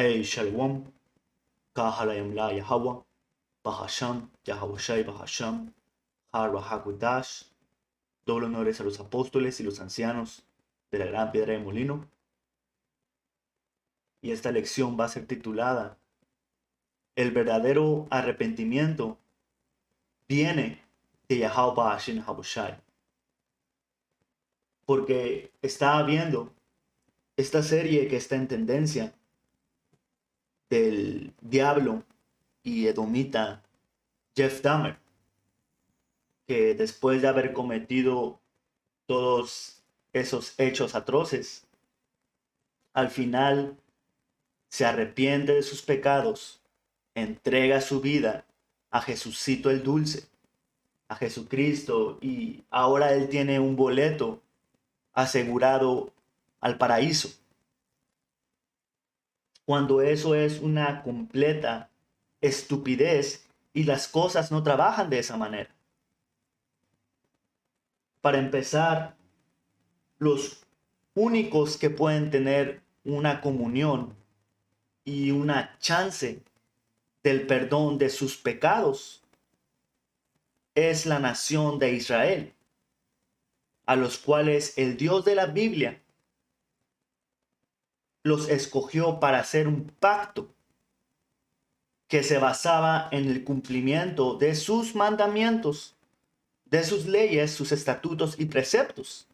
Ey Shalom, Kahalayam La Yahweh, Bahasham, Yahawashi Bahasham, Har Bahakudash, doble honores a los apóstoles y los ancianos de la gran piedra de molino. Y esta lección va a ser titulada El verdadero arrepentimiento viene de Yahweh Bahashim Habushai. Porque estaba viendo esta serie que está en tendencia del diablo y edomita Jeff Dahmer, que después de haber cometido todos esos hechos atroces, al final se arrepiente de sus pecados, entrega su vida a Jesucito el Dulce, a Jesucristo, y ahora él tiene un boleto asegurado al paraíso. Cuando eso es una completa estupidez y las cosas no trabajan de esa manera. Para empezar, los únicos que pueden tener una comunión y una chance del perdón de sus pecados es la nación de Israel, a los cuales el Dios de la Biblia los escogió para hacer un pacto que se basaba en el cumplimiento de sus mandamientos, de sus leyes, sus estatutos y preceptos.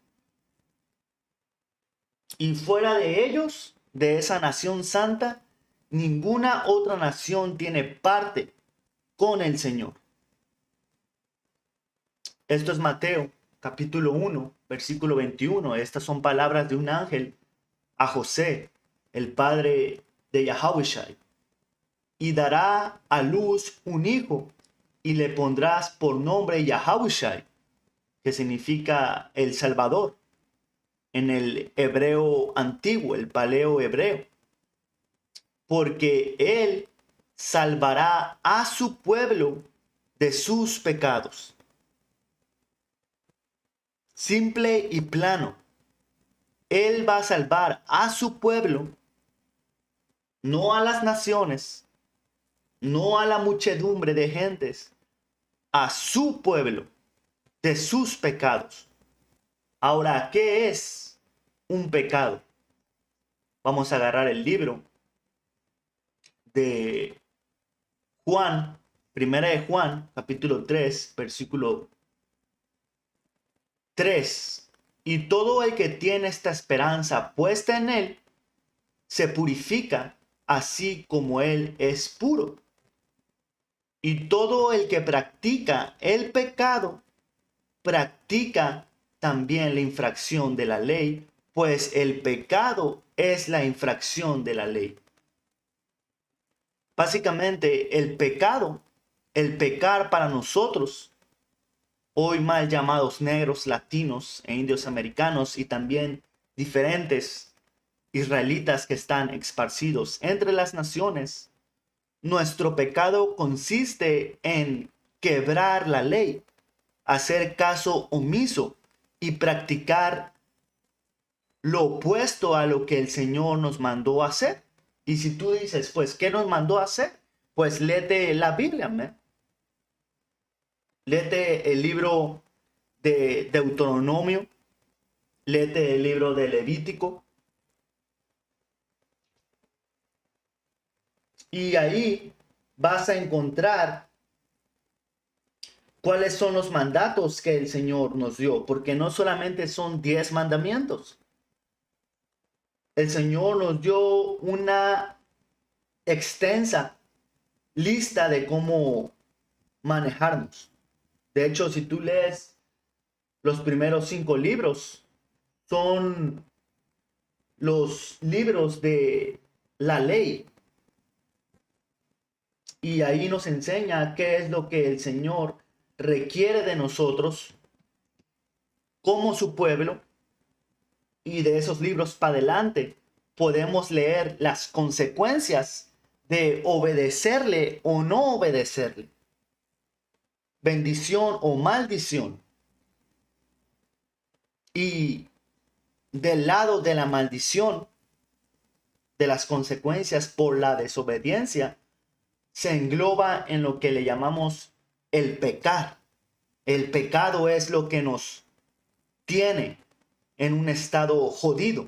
Y fuera de ellos, de esa nación santa, ninguna otra nación tiene parte con el Señor. Esto es Mateo, capítulo 1, versículo 21. Estas son palabras de un ángel a José, el padre de Yahawashi. Y dará a luz un hijo, y le pondrás por nombre Yahawashi, que significa el Salvador, en el hebreo antiguo, el paleo hebreo. Porque él salvará a su pueblo de sus pecados. Simple y plano. Él va a salvar a su pueblo, no a las naciones, no a la muchedumbre de gentes, a su pueblo de sus pecados. Ahora, ¿qué es un pecado? Vamos a agarrar el libro de Juan, primera de Juan, capítulo 3, versículo 3. Y todo el que tiene esta esperanza puesta en él, se purifica así como él es puro. Y todo el que practica el pecado, practica también la infracción de la ley, pues el pecado es la infracción de la ley. Básicamente, el pecado, el pecar para nosotros, hoy mal llamados negros, latinos e indios americanos, y también diferentes israelitas que están esparcidos entre las naciones, nuestro pecado consiste en quebrar la ley, hacer caso omiso y practicar lo opuesto a lo que el Señor nos mandó a hacer. Y si tú dices, pues, ¿qué nos mandó a hacer? Pues léete la Biblia, ¿me? Léete el libro de Deuteronomio, léete el libro de Levítico. Y ahí vas a encontrar cuáles son los mandatos que el Señor nos dio, porque no solamente son 10 mandamientos. El Señor nos dio una extensa lista de cómo manejarnos. De hecho, si tú lees los primeros 5 libros, son los libros de la ley. Y ahí nos enseña qué es lo que el Señor requiere de nosotros como su pueblo. Y de esos libros para adelante podemos leer las consecuencias de obedecerle o no obedecerle. Bendición o maldición. Y del lado de la maldición, de las consecuencias por la desobediencia se engloba en lo que le llamamos el pecar. El pecado es lo que nos tiene en un estado jodido.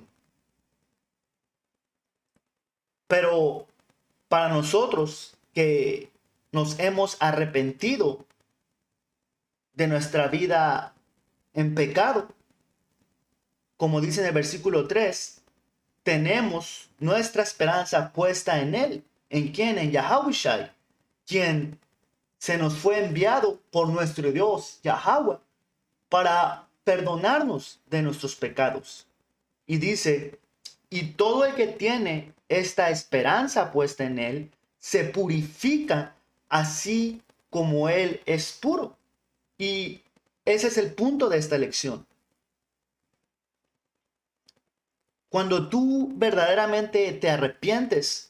Pero para nosotros que nos hemos arrepentido de nuestra vida en pecado, como dice en el versículo 3, tenemos nuestra esperanza puesta en Él. ¿En quién? En Yahushua, quien se nos fue enviado por nuestro Dios, Yahweh, para perdonarnos de nuestros pecados. Y dice, y todo el que tiene esta esperanza puesta en Él, se purifica así como Él es puro. Y ese es el punto de esta lección. Cuando tú verdaderamente te arrepientes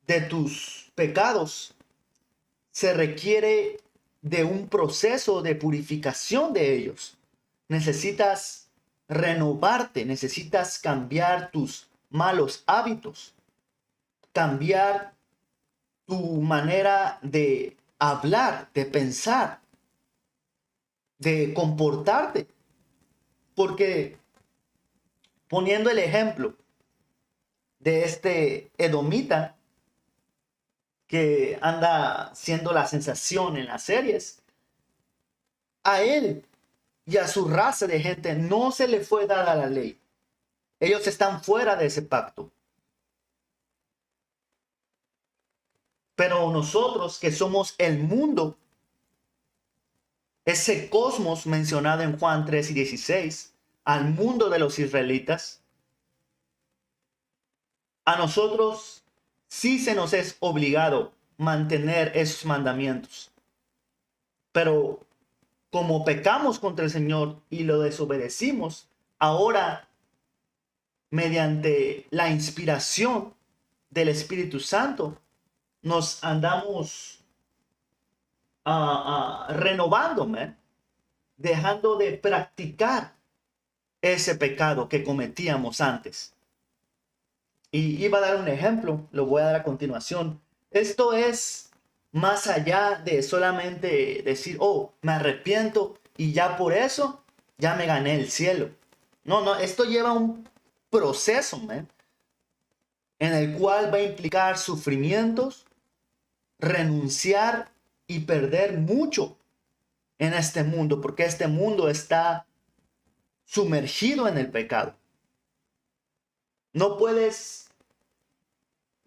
de tus pecados, se requiere de un proceso de purificación de ellos. Necesitas renovarte, necesitas cambiar tus malos hábitos, cambiar tu manera de hablar, de pensar, de comportarte. Porque poniendo el ejemplo de este edomita que anda siendo la sensación en las series, a él y a su raza de gente no se le fue dada la ley. Ellos están fuera de ese pacto. Pero nosotros que somos el mundo, ese cosmos mencionado en Juan 3:16, al mundo de los israelitas, a nosotros sí se nos es obligado mantener esos mandamientos. Pero como pecamos contra el Señor y lo desobedecimos, ahora mediante la inspiración del Espíritu Santo nos andamos renovando, dejando de practicar ese pecado que cometíamos antes. Y iba a dar un ejemplo, lo voy a dar a continuación. Esto es más allá de solamente decir, oh, me arrepiento y ya por eso ya me gané el cielo. No, esto lleva un proceso, en el cual va a implicar sufrimientos, renunciar y perder mucho en este mundo, porque este mundo está sumergido en el pecado. No puedes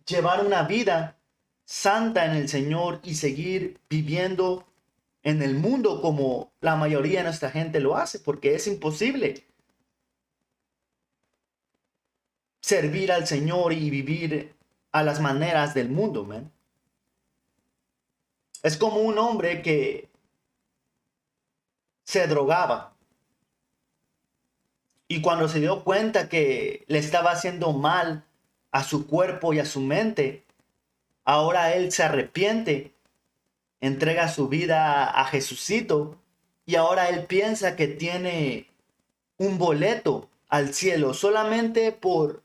llevar una vida santa en el Señor y seguir viviendo en el mundo como la mayoría de nuestra gente lo hace, porque es imposible servir al Señor y vivir a las maneras del mundo, Es como un hombre que se drogaba y cuando se dio cuenta que le estaba haciendo mal a su cuerpo y a su mente, ahora él se arrepiente, entrega su vida a Jesucito y ahora él piensa que tiene un boleto al cielo solamente por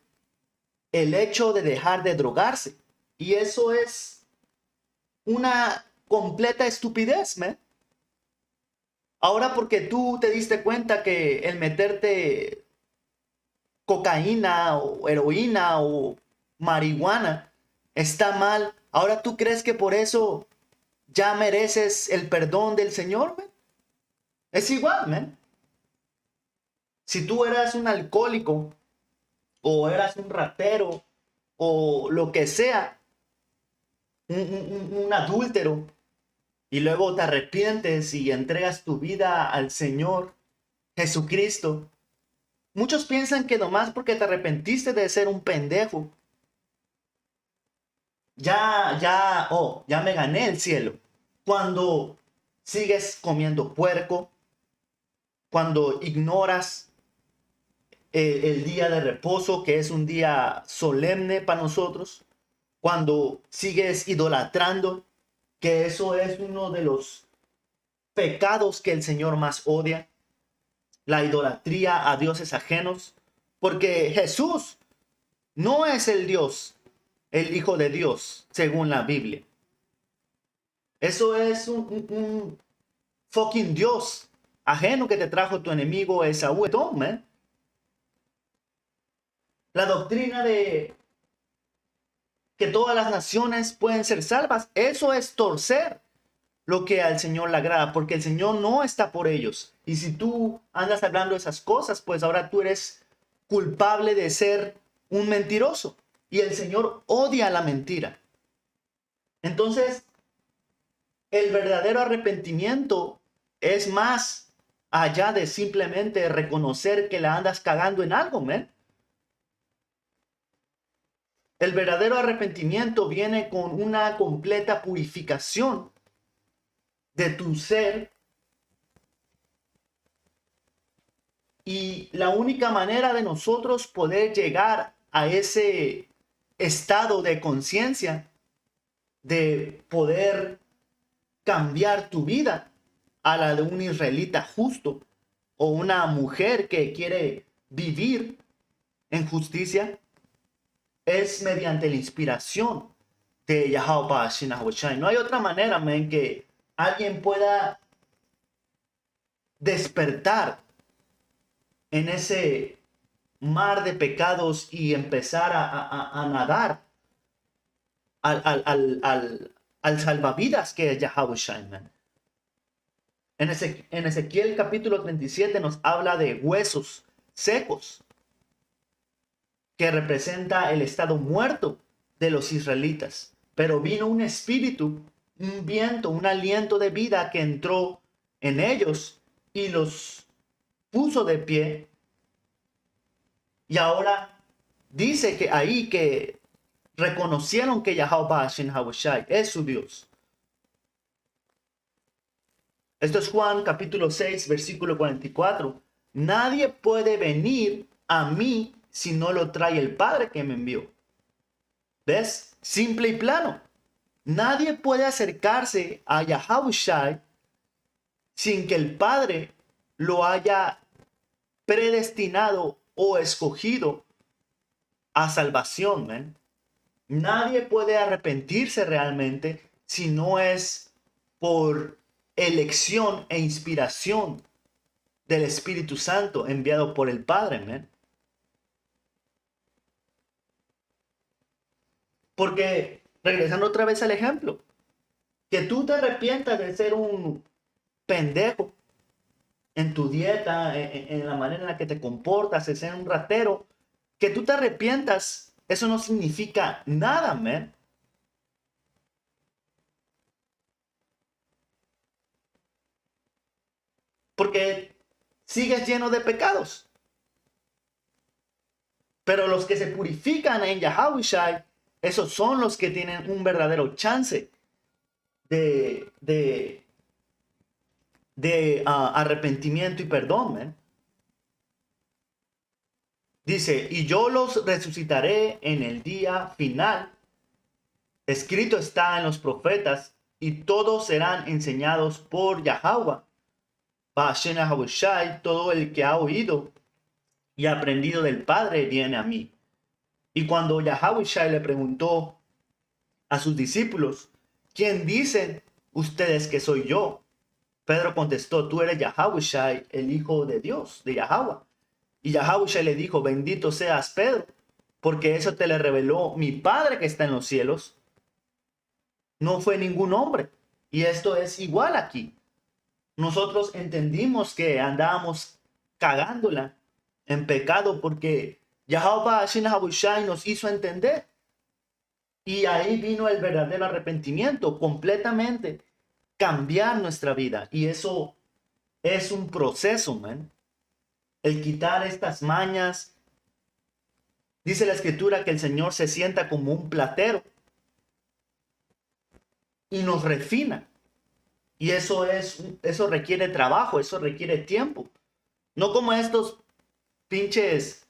el hecho de dejar de drogarse. Y eso es una completa estupidez, Ahora porque tú te diste cuenta que el meterte cocaína o heroína o marihuana está mal, ahora tú crees que por eso ya mereces el perdón del Señor, Es igual, Si tú eras un alcohólico o eras un ratero o lo que sea, un adúltero, y luego te arrepientes y entregas tu vida al Señor Jesucristo, muchos piensan que nomás porque te arrepentiste de ser un pendejo, ya me gané el cielo. Cuando sigues comiendo puerco, cuando ignoras el día de reposo, que es un día solemne para nosotros, cuando sigues idolatrando, que eso es uno de los pecados que el Señor más odia, la idolatría a dioses ajenos, porque Jesús no es el Dios, el Hijo de Dios, según la Biblia. Eso es un fucking Dios ajeno que te trajo tu enemigo Esaú. Man. La doctrina de que todas las naciones pueden ser salvas, eso es torcer lo que al Señor le agrada, porque el Señor no está por ellos. Y si tú andas hablando esas cosas, pues ahora tú eres culpable de ser un mentiroso. Y el Señor odia la mentira. Entonces, el verdadero arrepentimiento es más allá de simplemente reconocer que la andas cagando en algo, man. El verdadero arrepentimiento viene con una completa purificación de tu ser. Y la única manera de nosotros poder llegar a ese estado de conciencia, de poder cambiar tu vida a la de un israelita justo o una mujer que quiere vivir en justicia, es mediante la inspiración de Yahweh Shai. No hay otra manera, en que alguien pueda despertar en ese mar de pecados y empezar a nadar al salvavidas que es Yahweh Shai, man. En Ezequiel capítulo 37 nos habla de huesos secos, que representa el estado muerto de los israelitas. Pero vino un espíritu, un viento, un aliento de vida que entró en ellos y los puso de pie. Y ahora dice que ahí que reconocieron que Yahweh Shai es su Dios. Esto es Juan capítulo 6, versículo 44. Nadie puede venir a mí si no lo trae el Padre que me envió. ¿Ves? Simple y plano. Nadie puede acercarse a Yahweh Shai sin que el Padre lo haya predestinado o escogido a salvación, man. Nadie puede arrepentirse realmente si no es por elección e inspiración del Espíritu Santo enviado por el Padre, man. Porque, regresando otra vez al ejemplo, que tú te arrepientas de ser un pendejo en tu dieta, en la manera en la que te comportas, de ser un ratero, que tú te arrepientas, eso no significa nada, man. Porque sigues lleno de pecados. Pero los que se purifican en Yahweh Shai, esos son los que tienen un verdadero chance de arrepentimiento y perdón, man. Dice, y yo los resucitaré en el día final. Escrito está en los profetas, y todos serán enseñados por Yahweh. Todo el que ha oído y aprendido del Padre viene a mí. Y cuando Yahweh Shai le preguntó a sus discípulos, ¿quién dicen ustedes que soy yo? Pedro contestó, tú eres Yahweh Shai, el Hijo de Dios, de Yahweh. Y Yahweh Shai le dijo, bendito seas Pedro, porque eso te le reveló mi Padre que está en los cielos. No fue ningún hombre. Y esto es igual aquí. Nosotros entendimos que andábamos cagándola en pecado porque Yahweh Shai nos hizo entender. Y ahí vino el verdadero arrepentimiento, completamente cambiar nuestra vida. Y eso es un proceso, man. El quitar estas mañas. Dice la escritura que el Señor se sienta como un platero y nos refina. Y eso requiere trabajo, eso requiere tiempo. No como estos pinches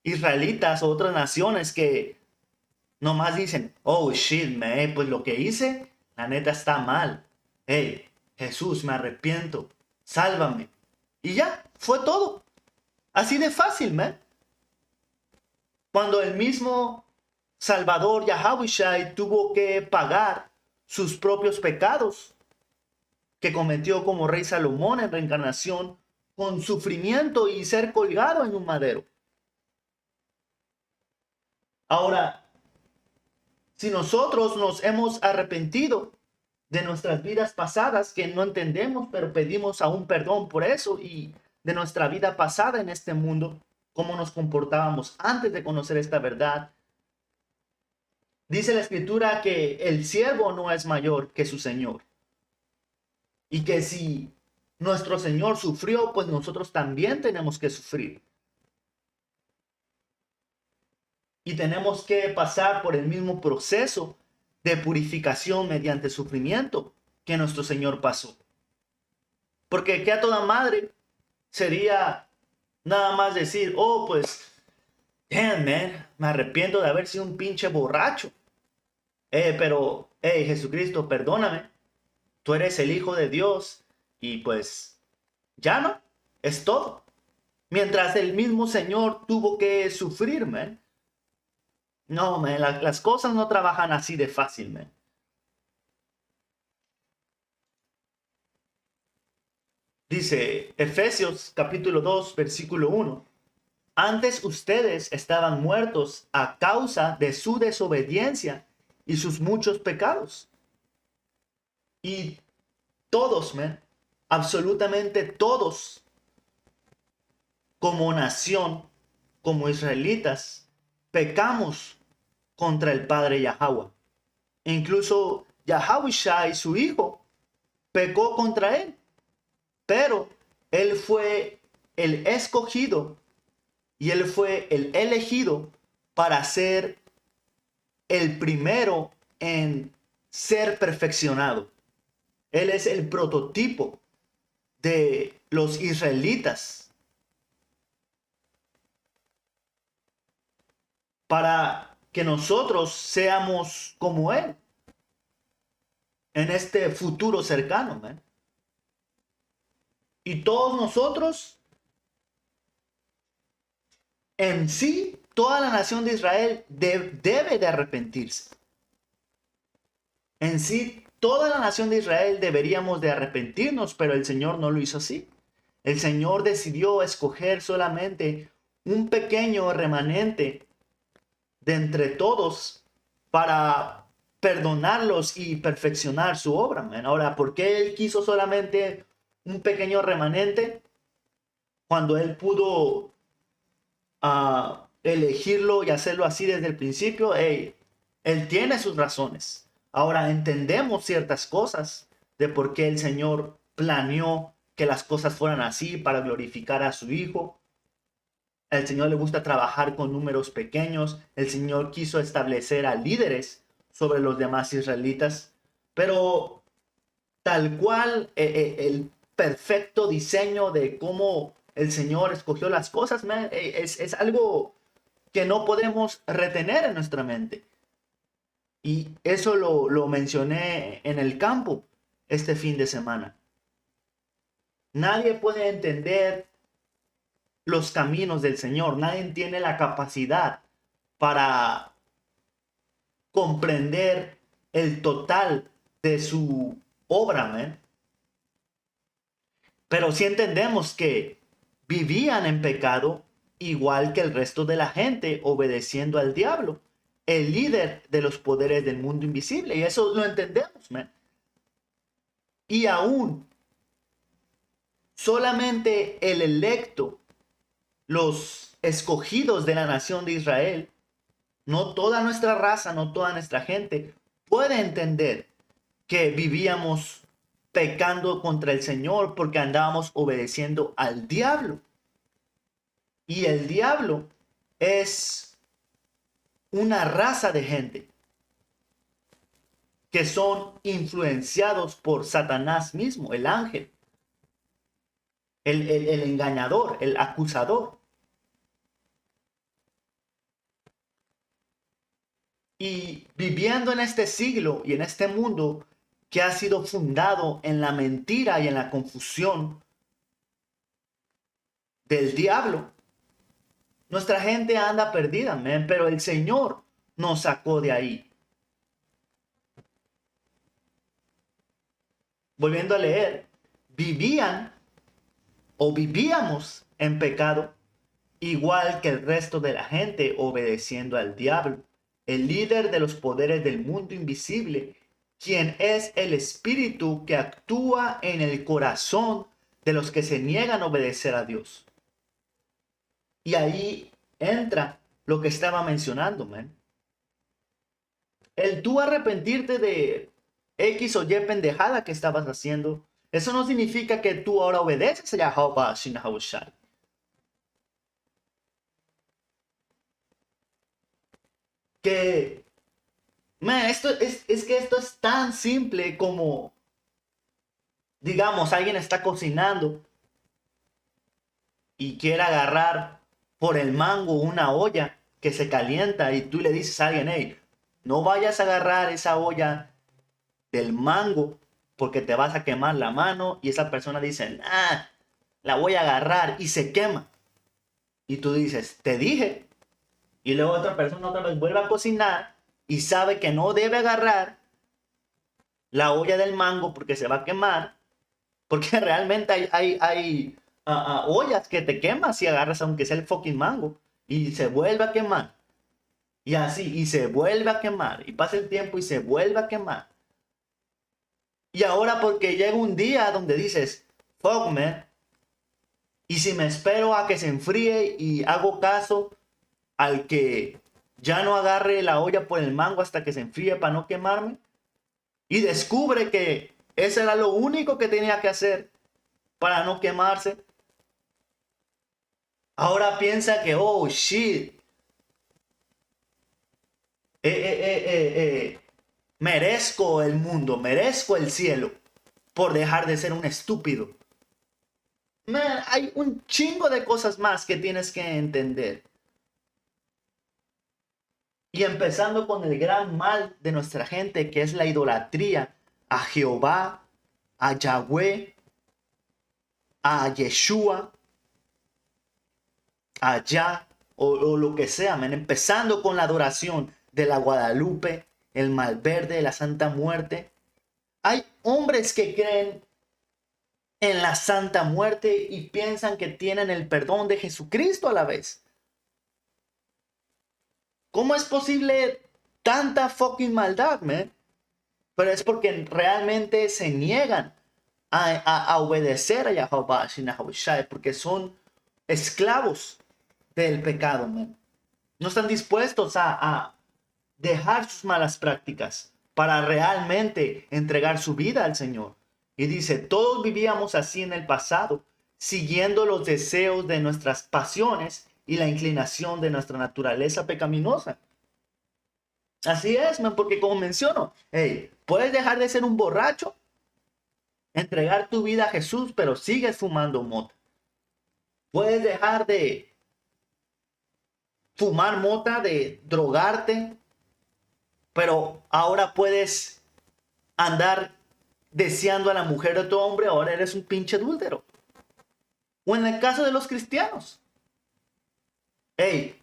israelitas o otras naciones que nomás dicen, oh shit, man, pues lo que hice, la neta está mal. Hey, Jesús, me arrepiento, sálvame. Y ya, fue todo. Así de fácil, man. Cuando el mismo Salvador Yahawashi tuvo que pagar sus propios pecados que cometió como rey Salomón en reencarnación con sufrimiento y ser colgado en un madero. Ahora, si nosotros nos hemos arrepentido de nuestras vidas pasadas que no entendemos, pero pedimos aún perdón por eso, y de nuestra vida pasada en este mundo, cómo nos comportábamos antes de conocer esta verdad, dice la escritura que el siervo no es mayor que su señor, y que si nuestro señor sufrió, pues nosotros también tenemos que sufrir. Y tenemos que pasar por el mismo proceso de purificación mediante sufrimiento que nuestro Señor pasó. Porque que a toda madre sería nada más decir, oh, pues, damn, man, me arrepiento de haber sido un pinche borracho. Pero, Jesucristo, perdóname. Tú eres el Hijo de Dios. Y pues, ya no, es todo. Mientras el mismo Señor tuvo que sufrir, man. No, man, las cosas no trabajan así de fácil, man. Dice Efesios capítulo 2, versículo 1. Antes ustedes estaban muertos a causa de su desobediencia y sus muchos pecados. Y todos, man, absolutamente todos, como nación, como israelitas, pecamos contra el Padre Yahweh. Incluso Yahawashi, su hijo, pecó contra él. Pero él fue el escogido y él fue el elegido para ser el primero en ser perfeccionado. Él es el prototipo de los israelitas para que nosotros seamos como él en este futuro cercano, man. Y todos nosotros, en sí, toda la nación de Israel debe de arrepentirse. En sí, toda la nación de Israel deberíamos de arrepentirnos, pero el Señor no lo hizo así. El Señor decidió escoger solamente un pequeño remanente de entre todos para perdonarlos y perfeccionar su obra, man. Ahora, ¿por qué Él quiso solamente un pequeño remanente cuando Él pudo elegirlo y hacerlo así desde el principio? Él tiene sus razones. Ahora entendemos ciertas cosas de por qué el Señor planeó que las cosas fueran así para glorificar a su Hijo. El Señor le gusta trabajar con números pequeños. El Señor quiso establecer a líderes sobre los demás israelitas. Pero tal cual el perfecto diseño de cómo el Señor escogió las cosas, man, es algo que no podemos retener en nuestra mente. Y eso lo mencioné en el campo este fin de semana. Nadie puede entender los caminos del Señor. Nadie tiene la capacidad para comprender el total de su obra, man. Pero sí entendemos que vivían en pecado igual que el resto de la gente, obedeciendo al diablo, el líder de los poderes del mundo invisible. Y eso lo entendemos, man. Y aún solamente el electo, los escogidos de la nación de Israel, no toda nuestra raza, no toda nuestra gente, puede entender que vivíamos pecando contra el Señor porque andábamos obedeciendo al diablo. Y el diablo es una raza de gente que son influenciados por Satanás mismo, el ángel, el engañador, el acusador. Y viviendo en este siglo y en este mundo que ha sido fundado en la mentira y en la confusión del diablo, Nuestra gente anda perdida, man, pero el Señor nos sacó de ahí. Volviendo a leer, vivían o vivíamos en pecado, igual que el resto de la gente, obedeciendo al diablo, el líder de los poderes del mundo invisible, quien es el espíritu que actúa en el corazón de los que se niegan a obedecer a Dios. Y ahí entra lo que estaba mencionando, man. El tú arrepentirte de X o Y pendejada que estabas haciendo, eso no significa que tú ahora obedeces a Yahweh Shinahawashi. Que, man, es que esto es tan simple como, digamos, alguien está cocinando y quiere agarrar por el mango una olla que se calienta y tú le dices a alguien, hey, no vayas a agarrar esa olla del mango porque te vas a quemar la mano, y esa persona dice, ah, la voy a agarrar y se quema. Y tú dices, te dije. Y luego otra persona otra vez vuelve a cocinar y sabe que no debe agarrar la olla del mango porque se va a quemar, porque realmente hay ollas que te queman si agarras aunque sea el fucking mango, y se vuelve a quemar. Y así, y se vuelve a quemar. Y pasa el tiempo y se vuelve a quemar. Y ahora porque llega un día donde dices, fuck man, y si me espero a que se enfríe y hago caso al que ya no agarre la olla por el mango hasta que se enfríe para no quemarme, y descubre que eso era lo único que tenía que hacer para no quemarse, ahora piensa que, oh shit, merezco el mundo, merezco el cielo por dejar de ser un estúpido. Man, hay un chingo de cosas más que tienes que entender. Y empezando con el gran mal de nuestra gente, que es la idolatría a Jehová, a Yahweh, a Yeshua, a Yah, o lo que sea, man. Empezando con la adoración de la Guadalupe, el Malverde, la Santa Muerte. Hay hombres que creen en la Santa Muerte y piensan que tienen el perdón de Jesucristo a la vez. ¿Cómo es posible tanta fucking maldad, man? Pero es porque realmente se niegan a obedecer a Yahweh Shinahawashi, porque son esclavos del pecado, man. No están dispuestos a dejar sus malas prácticas para realmente entregar su vida al Señor. Y dice, todos vivíamos así en el pasado, siguiendo los deseos de nuestras pasiones y la inclinación de nuestra naturaleza pecaminosa. Así es, man, porque como menciono, hey, puedes dejar de ser un borracho, entregar tu vida a Jesús, pero sigues fumando mota. Puedes dejar de fumar mota, de drogarte, pero ahora puedes andar deseando a la mujer de tu hombre, ahora eres un pinche adúltero. O en el caso de los cristianos, hey,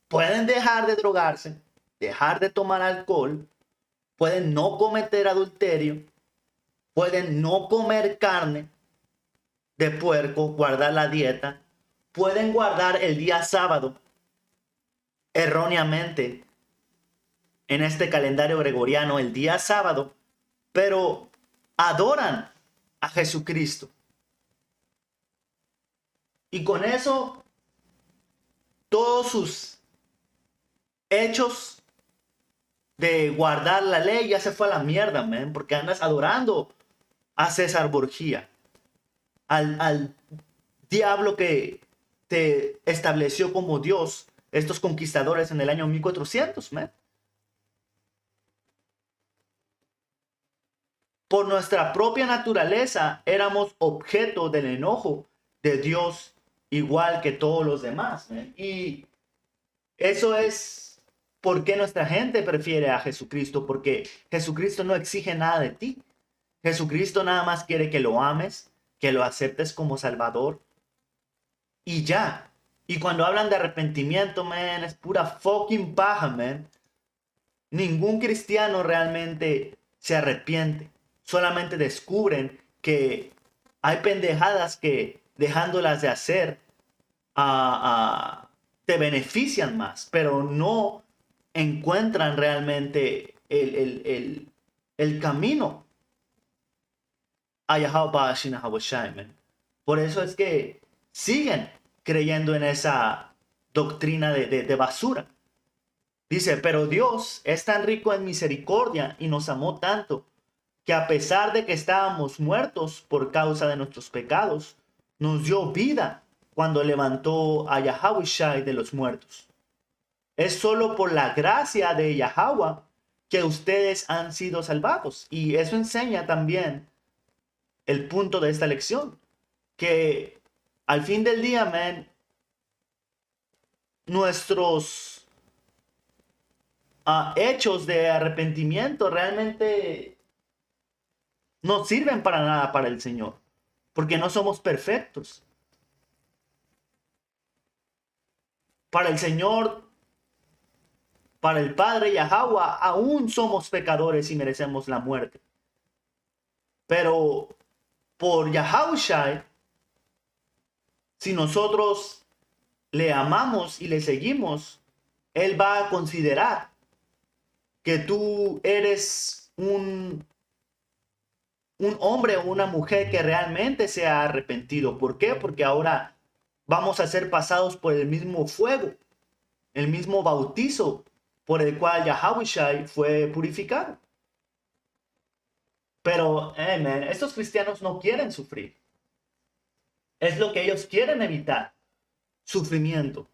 pueden dejar de drogarse, dejar de tomar alcohol, pueden no cometer adulterio, pueden no comer carne de puerco, guardar la dieta, pueden guardar el día sábado erróneamente en este calendario gregoriano, el día sábado, pero adoran a Jesucristo. Y con eso, todos sus hechos de guardar la ley ya se fue a la mierda, man, porque andas adorando a César Borgia, al diablo que te estableció como Dios estos conquistadores en el año 1400, man. Por nuestra propia naturaleza éramos objeto del enojo de Dios igual que todos los demás, man. Y eso es por qué nuestra gente prefiere a Jesucristo, porque Jesucristo no exige nada de ti. Jesucristo nada más quiere que lo ames, que lo aceptes como Salvador y ya. Y cuando hablan de arrepentimiento, man, es pura fucking paja, man. Ningún cristiano realmente se arrepiente. Solamente descubren que hay pendejadas que dejándolas de hacer te benefician más, pero no encuentran realmente el camino a Yahweh Shina Hawashai, man. Por eso es que siguen creyendo en esa doctrina de basura. Dice, pero Dios es tan rico en misericordia y nos amó tanto que a pesar de que estábamos muertos por causa de nuestros pecados, nos dio vida cuando levantó a Yahweh de los muertos. Es solo por la gracia de Yahweh que ustedes han sido salvados. Y eso enseña también el punto de esta lección, que al fin del día, man, nuestros hechos de arrepentimiento realmente no sirven para nada para el Señor, porque no somos perfectos. Para el Señor, para el Padre Yahweh, aún somos pecadores y merecemos la muerte. Pero por Yahushua, si nosotros le amamos y le seguimos, Él va a considerar que tú eres un hombre o una mujer que realmente se ha arrepentido. ¿Por qué? Porque ahora vamos a ser pasados por el mismo fuego, el mismo bautizo por el cual Yahushua fue purificado. Pero, man, estos cristianos no quieren sufrir. Es lo que ellos quieren evitar, sufrimiento.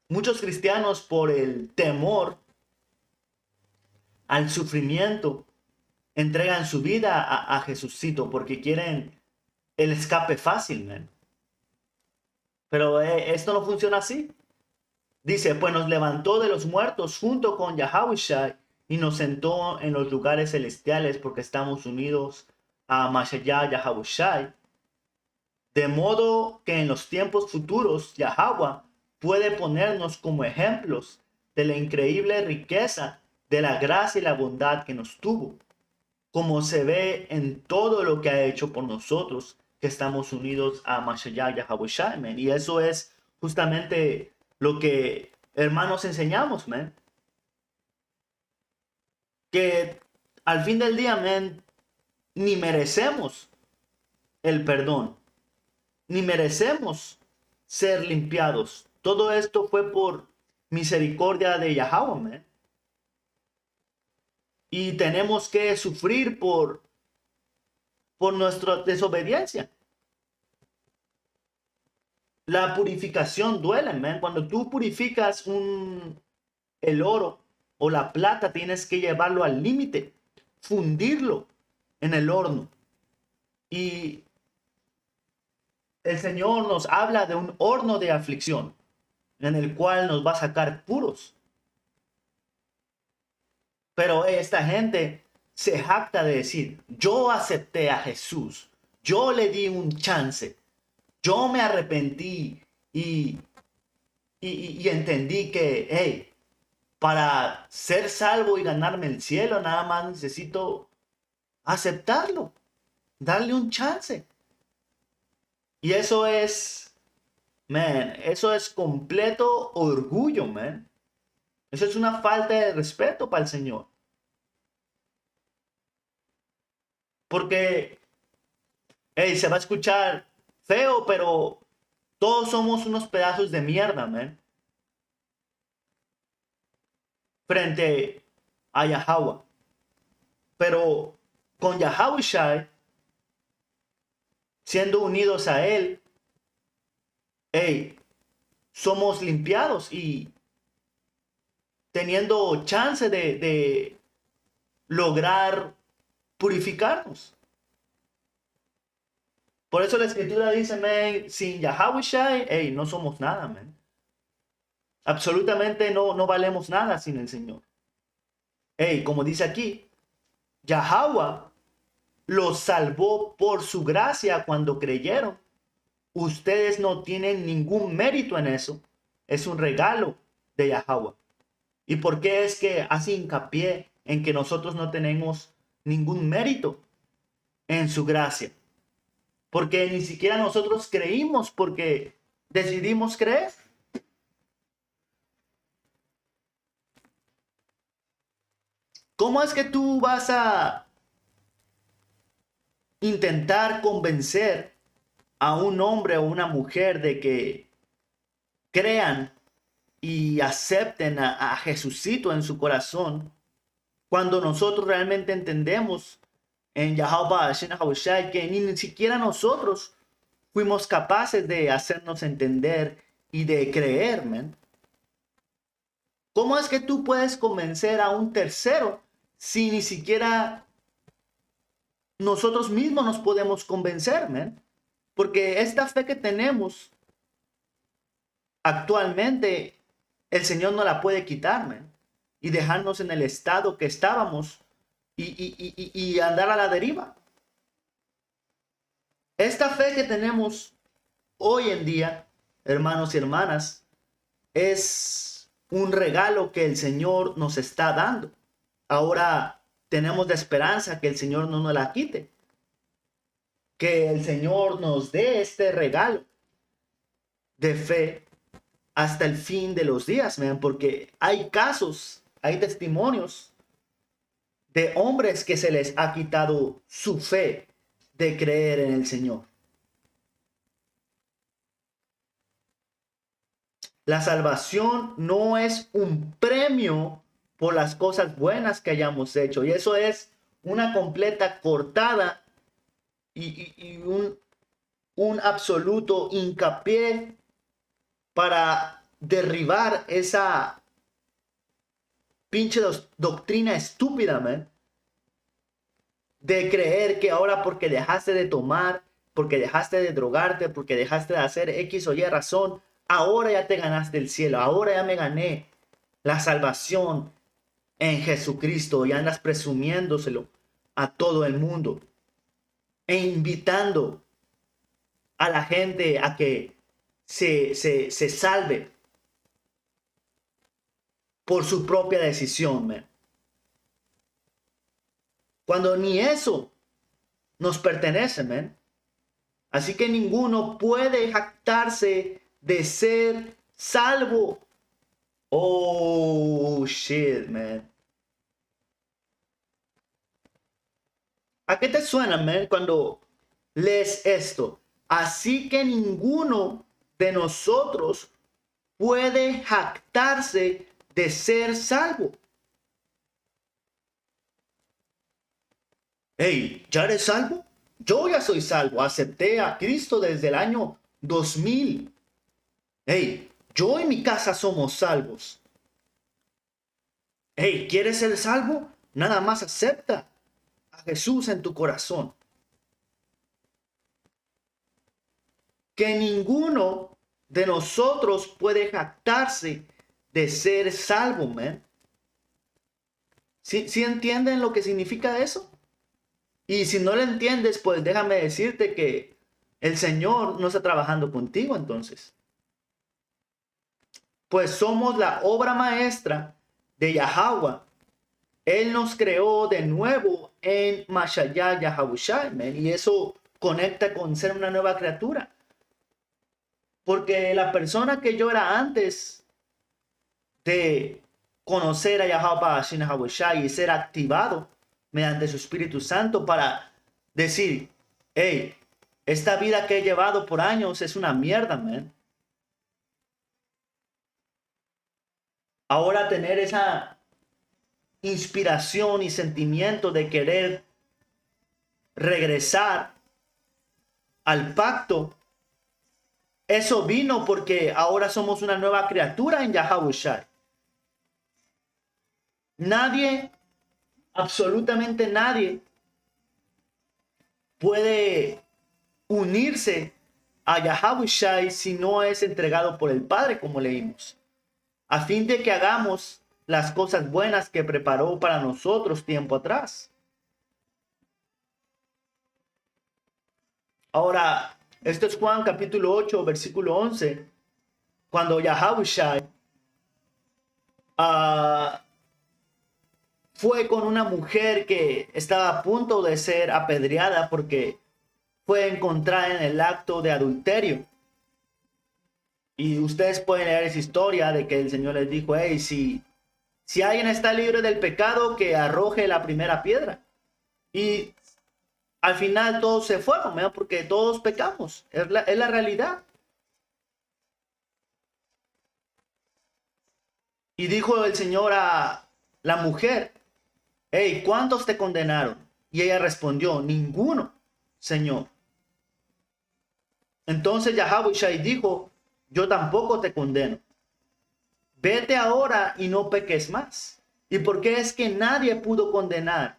Muchos cristianos, por el temor al sufrimiento, entregan su vida a Jesucito porque quieren el escape fácil, man. Pero esto no funciona así. Dice, pues nos levantó de los muertos junto con Yahushua y nos sentó en los lugares celestiales porque estamos unidos a Mashayah Yahushua. De modo que en los tiempos futuros Yahweh puede ponernos como ejemplos de la increíble riqueza de la gracia y la bondad que nos tuvo, como se ve en todo lo que ha hecho por nosotros que estamos unidos a Mashayah Yahushua, man. Y eso es justamente lo que hermanos enseñamos, man. Que al fin del día, man, ni merecemos el perdón, ni merecemos ser limpiados. Todo esto fue por misericordia de Yahweh, man. Y tenemos que sufrir por nuestra desobediencia. La purificación duele, man. Cuando tú purificas el oro o la plata, tienes que llevarlo al límite, fundirlo en el horno. Y el Señor nos habla de un horno de aflicción en el cual nos va a sacar puros. Pero esta gente se jacta de decir, yo acepté a Jesús, yo le di un chance, yo me arrepentí y entendí que, hey, para ser salvo y ganarme el cielo, nada más necesito aceptarlo, darle un chance. Y eso es, man, eso es completo orgullo, man. Eso es una falta de respeto para el Señor. Porque, hey, se va a escuchar feo, pero todos somos unos pedazos de mierda, man. Frente a Yahweh. Pero con Yahushua, siendo unidos a Él, hey, somos limpiados y teniendo chance de lograr purificarnos. Por eso la escritura dice, man, sin Yahushua, hey, no somos nada, man. Absolutamente no valemos nada sin el Señor. Hey, como dice aquí, Yahweh los salvó por su gracia cuando creyeron. Ustedes no tienen ningún mérito en eso. Es un regalo de Yahweh. ¿Y por qué es que hace hincapié en que nosotros no tenemos ningún mérito en su gracia? Porque ni siquiera nosotros creímos porque decidimos creer. ¿Cómo es que tú vas a intentar convencer a un hombre o una mujer de que crean y acepten a Jesucito en su corazón cuando nosotros realmente entendemos en Yahweh Hashem Hahushai que ni siquiera nosotros fuimos capaces de hacernos entender y de creer, man? ¿Cómo es que tú puedes convencer a un tercero si ni siquiera nosotros mismos nos podemos convencer, man? Porque esta fe que tenemos actualmente, el Señor no la puede quitar, man, y dejarnos en el estado que estábamos y andar a la deriva. Esta fe que tenemos hoy en día, hermanos y hermanas, es un regalo que el Señor nos está dando. Ahora tenemos la esperanza que el Señor no nos la quite, que el Señor nos dé este regalo de fe hasta el fin de los días, man, porque hay casos, hay testimonios de hombres que se les ha quitado su fe de creer en el Señor. La salvación no es un premio por las cosas buenas que hayamos hecho, y eso es una completa cortada y un absoluto hincapié para derribar esa pinche doctrina estúpida, man, de creer que ahora porque dejaste de tomar, porque dejaste de drogarte, porque dejaste de hacer X o Y razón, ahora ya te ganaste el cielo, ahora ya me gané la salvación en Jesucristo y andas presumiéndoselo a todo el mundo e invitando a la gente a que se salve por su propia decisión, man. Cuando ni eso nos pertenece, man. Así que ninguno puede jactarse de ser salvo. Oh, shit, man. ¿A qué te suena, man, cuando lees esto? Así que ninguno de nosotros puede jactarse de ser salvo. Hey, ¿ya eres salvo? Yo ya soy salvo. Acepté a Cristo desde el año 2000. Hey, yo y mi casa somos salvos. Hey, ¿quieres ser salvo? Nada más acepta a Jesús en tu corazón. Que ninguno de nosotros puede jactarse de ser salvo, man. ¿Sí entienden lo que significa eso? Y si no lo entiendes, pues déjame decirte que el Señor no está trabajando contigo entonces. Pues somos la obra maestra de Yahweh. Él nos creó de nuevo en Mashayah Yahabushai, man, y eso conecta con ser una nueva criatura. Porque la persona que yo era antes de conocer a Yahweh Yahabushai y ser activado mediante su Espíritu Santo para decir, hey, esta vida que he llevado por años es una mierda, man. Ahora tener esa inspiración y sentimiento de querer regresar al pacto, eso vino porque ahora somos una nueva criatura en Yahabushai. Nadie, absolutamente nadie, puede unirse a Yahabushai si no es entregado por el Padre, como leímos, a fin de que hagamos las cosas buenas que preparó para nosotros tiempo atrás. Ahora, Esto es Juan capítulo 8, versículo 11, cuando Yahushua fue con una mujer que estaba a punto de ser apedreada porque fue encontrada en el acto de adulterio. Y ustedes pueden leer esa historia de que el Señor les dijo, hey, si alguien está libre del pecado, que arroje la primera piedra. Y al final todos se fueron, ¿verdad? Porque todos pecamos. Es la realidad. Y dijo el Señor a la mujer, hey, ¿cuántos te condenaron? Y ella respondió, ninguno, Señor. Entonces Yahushua dijo, yo tampoco te condeno. Vete ahora y no peques más. ¿Y por qué es que nadie pudo condenar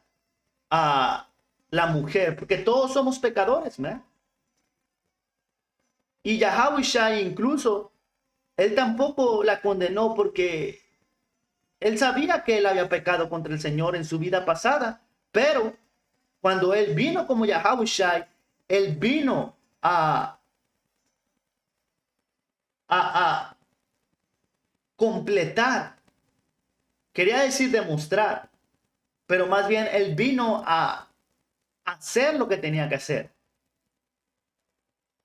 a la mujer? Porque todos somos pecadores, ¿no? Y Yahushua incluso, él tampoco la condenó porque él sabía que él había pecado contra el Señor en su vida pasada. Pero cuando él vino como Yahushua, él vino a completar, quería decir demostrar, pero más bien él vino a hacer lo que tenía que hacer.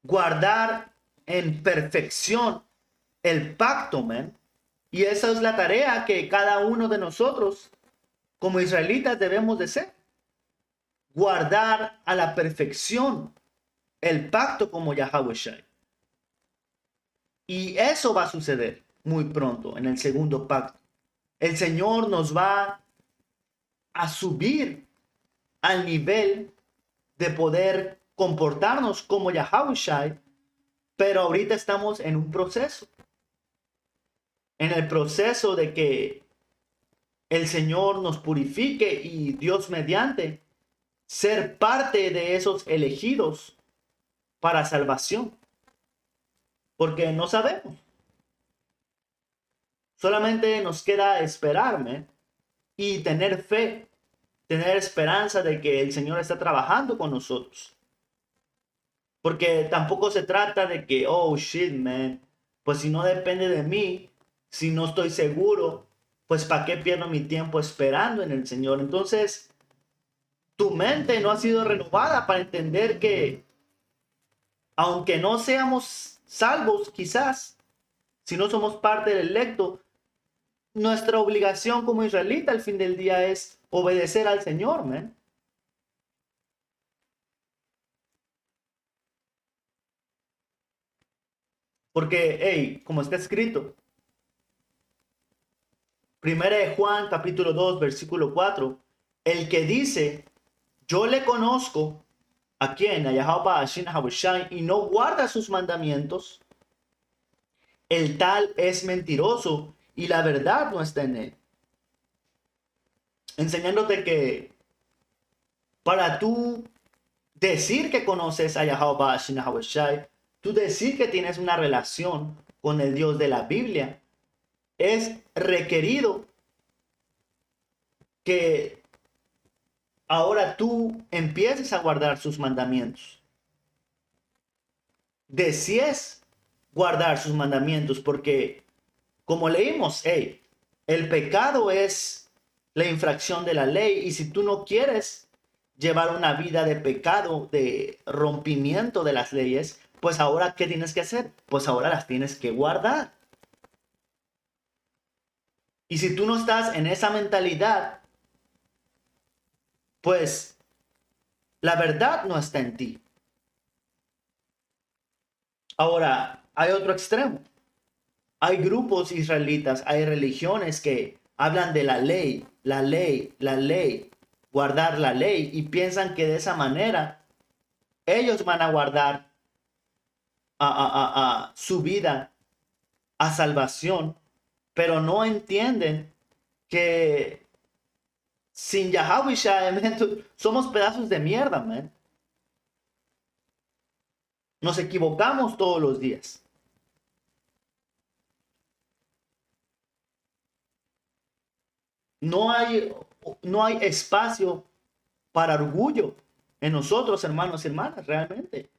Guardar en perfección el pacto, man. Y esa es la tarea que cada uno de nosotros como israelitas debemos de ser. Guardar a la perfección el pacto como Yahushua. Y eso va a suceder muy pronto en el segundo pacto. El Señor nos va a subir al nivel de poder comportarnos como Yahushua, pero ahorita estamos en un proceso. En el proceso de que el Señor nos purifique y Dios mediante ser parte de esos elegidos para salvación. Porque no sabemos. Solamente nos queda esperarme y tener fe, tener esperanza de que el Señor está trabajando con nosotros. Porque tampoco se trata de que, oh shit, man, pues si no depende de mí, si no estoy seguro, pues ¿para qué pierdo mi tiempo esperando en el Señor? Entonces, tu mente no ha sido renovada para entender que, aunque no seamos salvos, quizás, si no somos parte del electo, nuestra obligación como israelita al fin del día es obedecer al Señor, man. Porque, hey, como está escrito, Primera de Juan, capítulo 2, versículo 4, el que dice, yo le conozco, ¿a quién? A Yahweh y no guarda sus mandamientos, el tal es mentiroso y la verdad no está en él. Enseñándote que para tú decir que conoces a Yahweh, tú decir que tienes una relación con el Dios de la Biblia, es requerido que ahora tú empieces a guardar sus mandamientos. Desees guardar sus mandamientos porque, como leímos, hey, el pecado es la infracción de la ley y si tú no quieres llevar una vida de pecado, de rompimiento de las leyes, pues ahora, ¿qué tienes que hacer? Pues ahora las tienes que guardar. Y si tú no estás en esa mentalidad, pues la verdad no está en ti. Ahora, hay otro extremo. Hay grupos israelitas, hay religiones que hablan de la ley, la ley, la ley, guardar la ley y piensan que de esa manera ellos van a guardar a su vida a salvación, pero no entienden que sin Yahweh somos pedazos de mierda, man. Nos equivocamos todos los días. No hay, no hay espacio para orgullo en nosotros, hermanos y hermanas, realmente.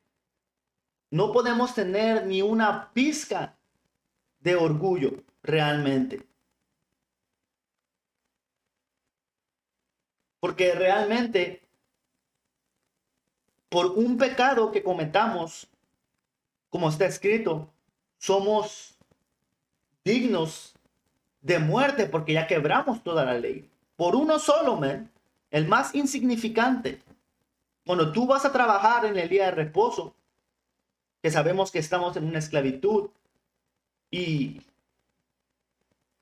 No podemos tener ni una pizca de orgullo realmente. Porque realmente, por un pecado que cometamos, como está escrito, somos dignos de muerte porque ya quebramos toda la ley. Por uno solo, man, el más insignificante. Cuando tú vas a trabajar en el día de reposo, que sabemos que estamos en una esclavitud y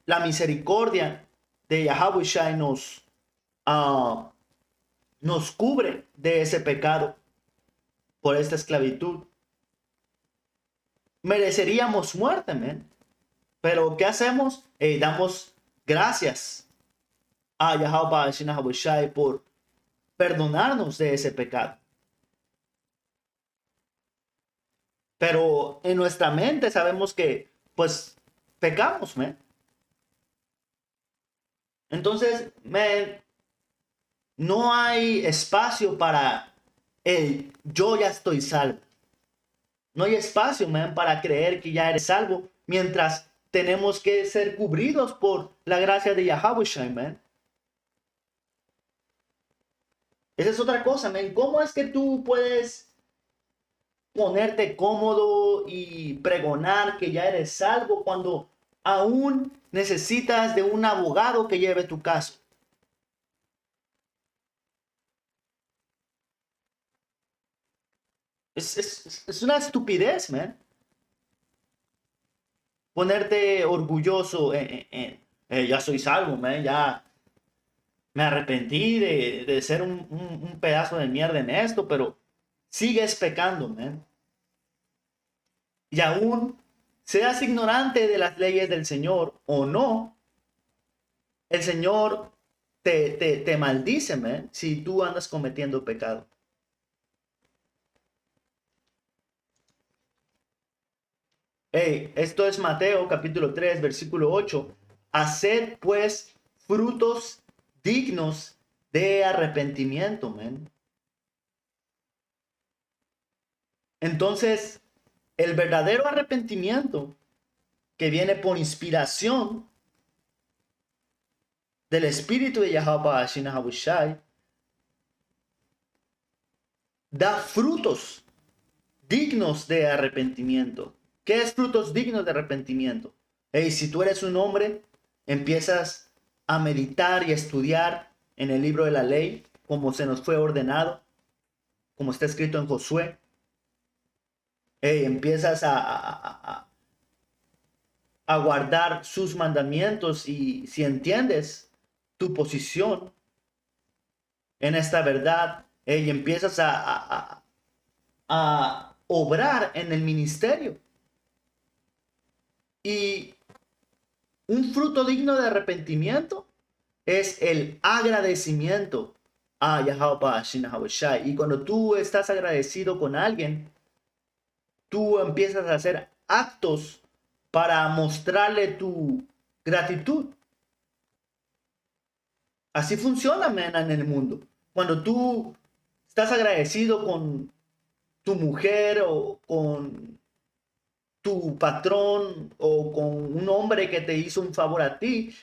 la misericordia de Yahweh Shai nos cubre de ese pecado por esta esclavitud. Mereceríamos muerte, man. Pero ¿qué hacemos? Damos gracias a Yahweh Shai por perdonarnos de ese pecado. Pero en nuestra mente sabemos que, pues, pecamos, man. Entonces, man, no hay espacio para el yo ya estoy salvo. No hay espacio, man, para creer que ya eres salvo mientras tenemos que ser cubridos por la gracia de Yahweh Shai, man. Esa es otra cosa, man. ¿Cómo es que tú puedes ponerte cómodo y pregonar que ya eres salvo cuando aún necesitas de un abogado que lleve tu caso? Es una estupidez, man. Ponerte orgulloso ya soy salvo, man. Ya me arrepentí de ser un pedazo de mierda en esto, pero sigues pecando, man. Y aún seas ignorante de las leyes del Señor o no, el Señor te maldice, man, si tú andas cometiendo pecado. Hey, esto es Mateo capítulo 3, versículo 8. Haced pues frutos dignos de arrepentimiento, man. Entonces, el verdadero arrepentimiento que viene por inspiración del Espíritu de Yahweh Shai da frutos dignos de arrepentimiento. ¿Qué es frutos dignos de arrepentimiento? Hey, si tú eres un hombre, empiezas a meditar y a estudiar en el libro de la ley, como se nos fue ordenado, como está escrito en Josué. Hey, empiezas a guardar sus mandamientos y si entiendes tu posición en esta verdad, hey, empiezas a obrar en el ministerio. Y un fruto digno de arrepentimiento es el agradecimiento a Yahweh Shai. Y cuando tú estás agradecido con alguien, tú empiezas a hacer actos para mostrarle tu gratitud. Así funciona, man, en el mundo. Cuando tú estás agradecido con tu mujer o con tu patrón o con un hombre que te hizo un favor a ti,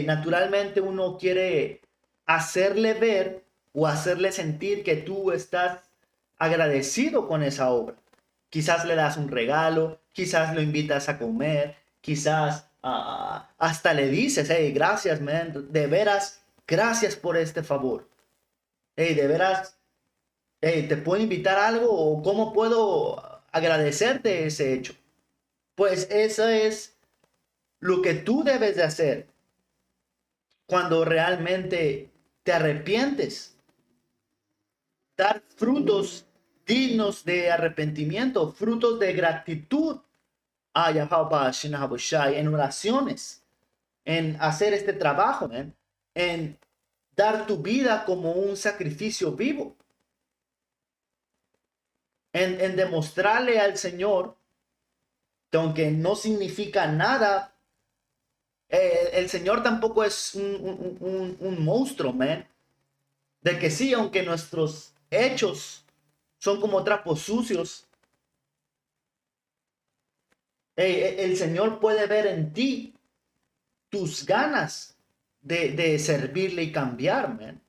naturalmente uno quiere hacerle ver o hacerle sentir que tú estás agradecido con esa obra. Quizás le das un regalo, quizás lo invitas a comer, quizás hasta le dices, hey, gracias, man, de veras, gracias por este favor. Hey, de veras, hey, ¿te puedo invitar a algo o cómo puedo agradecerte ese hecho? Pues eso es lo que tú debes de hacer cuando realmente te arrepientes. Dar frutos dignos de arrepentimiento, frutos de gratitud a Yahweh Shai en oraciones, en hacer este trabajo, en dar tu vida como un sacrificio vivo, en demostrarle al Señor que aunque no significa nada, el Señor tampoco es un monstruo, man. De que sí, aunque nuestros hechos son como trapos sucios, El Señor puede ver en ti tus ganas de servirle y cambiar, man.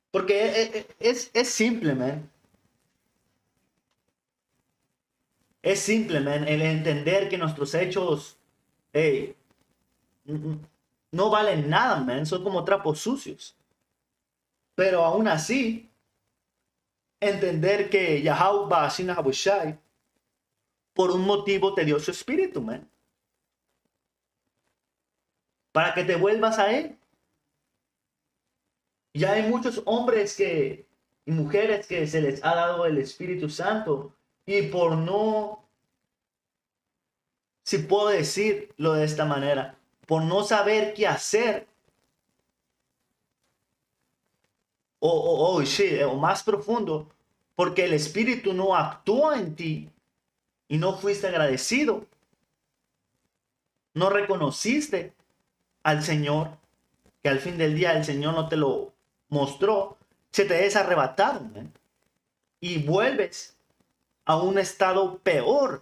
Porque es simple, man. Es simple, man, el entender que nuestros hechos hey, no valen nada, man. Son como trapos sucios. Pero aún así, entender que Yahweh Ba'ashim Habushai por un motivo te dio su espíritu, man. Para que te vuelvas a él. Ya hay muchos hombres y mujeres que se les ha dado el Espíritu Santo y por no, si puedo decirlo de esta manera, por no saber qué hacer o más profundo, porque el Espíritu no actúa en ti y no fuiste agradecido, no reconociste al Señor, que al fin del día el Señor no te lo mostró, se te es arrebatado, ¿man? Y vuelves a un estado peor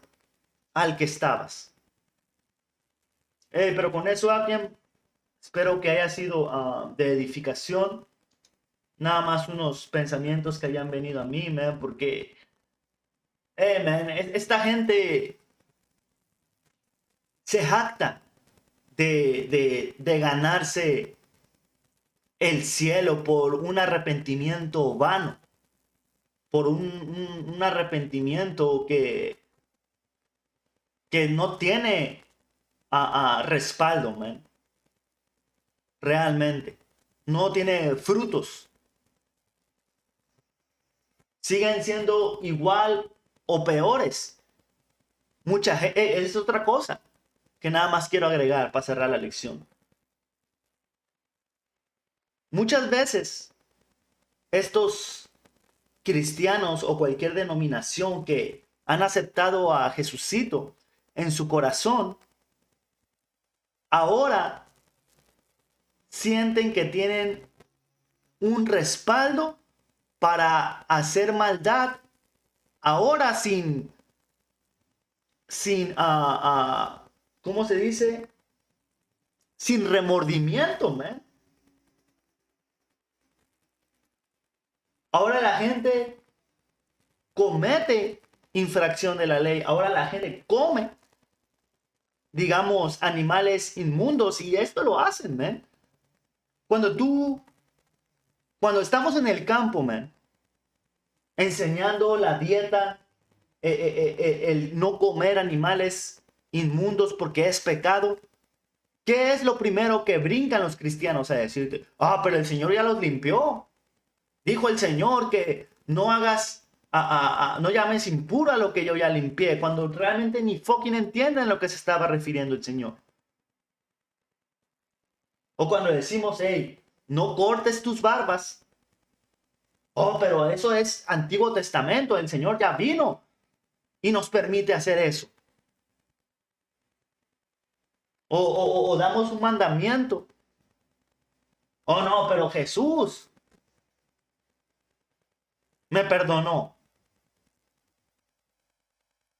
al que estabas. Pero con eso, alguien, espero que haya sido de edificación. Nada más unos pensamientos que hayan venido a mí, man, porque, man, esta gente se jacta de ganarse el cielo por un arrepentimiento vano, por un arrepentimiento que no tiene respaldo, man. Realmente. No tiene frutos. Siguen siendo igual o peores. Mucha gente, es otra cosa que nada más quiero agregar para cerrar la lección. Muchas veces estos cristianos o cualquier denominación que han aceptado a Jesucito en su corazón, ahora sienten que tienen un respaldo para hacer maldad, ahora sin ¿cómo se dice? Sin remordimiento, man. Ahora la gente comete infracción de la ley. Ahora la gente come, digamos, animales inmundos y esto lo hacen, man. Cuando estamos en el campo, man, enseñando la dieta, el no comer animales inmundos porque es pecado, ¿qué es lo primero que brincan los cristianos a decirte? Pero el Señor ya los limpió. Dijo el Señor que no hagas, no llames impuro a lo que yo ya limpié, cuando realmente ni fucking entienden lo que se estaba refiriendo el Señor. O cuando decimos, hey, no cortes tus barbas. Pero eso es Antiguo Testamento, el Señor ya vino y nos permite hacer eso. O damos un mandamiento. No, pero Jesús me perdonó.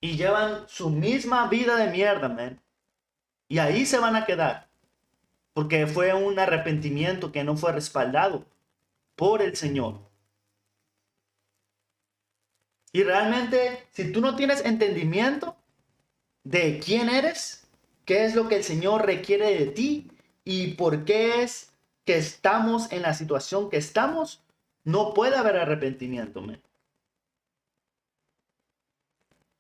Y llevan su misma vida de mierda, man. Y ahí se van a quedar. Porque fue un arrepentimiento que no fue respaldado por el Señor. Y realmente, si tú no tienes entendimiento de quién eres, qué es lo que el Señor requiere de ti y por qué es que estamos en la situación que estamos, no puede haber arrepentimiento, man.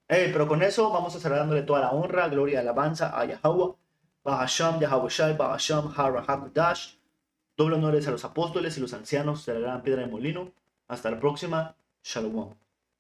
Pero con eso vamos a cerrar dándole toda la honra, gloria y alabanza a Yahweh, Bahasham, Yahawashi, Bahasham, Hara Hakudash. Doble honores a los apóstoles y los ancianos de la gran piedra de molino. Hasta la próxima. Shalom.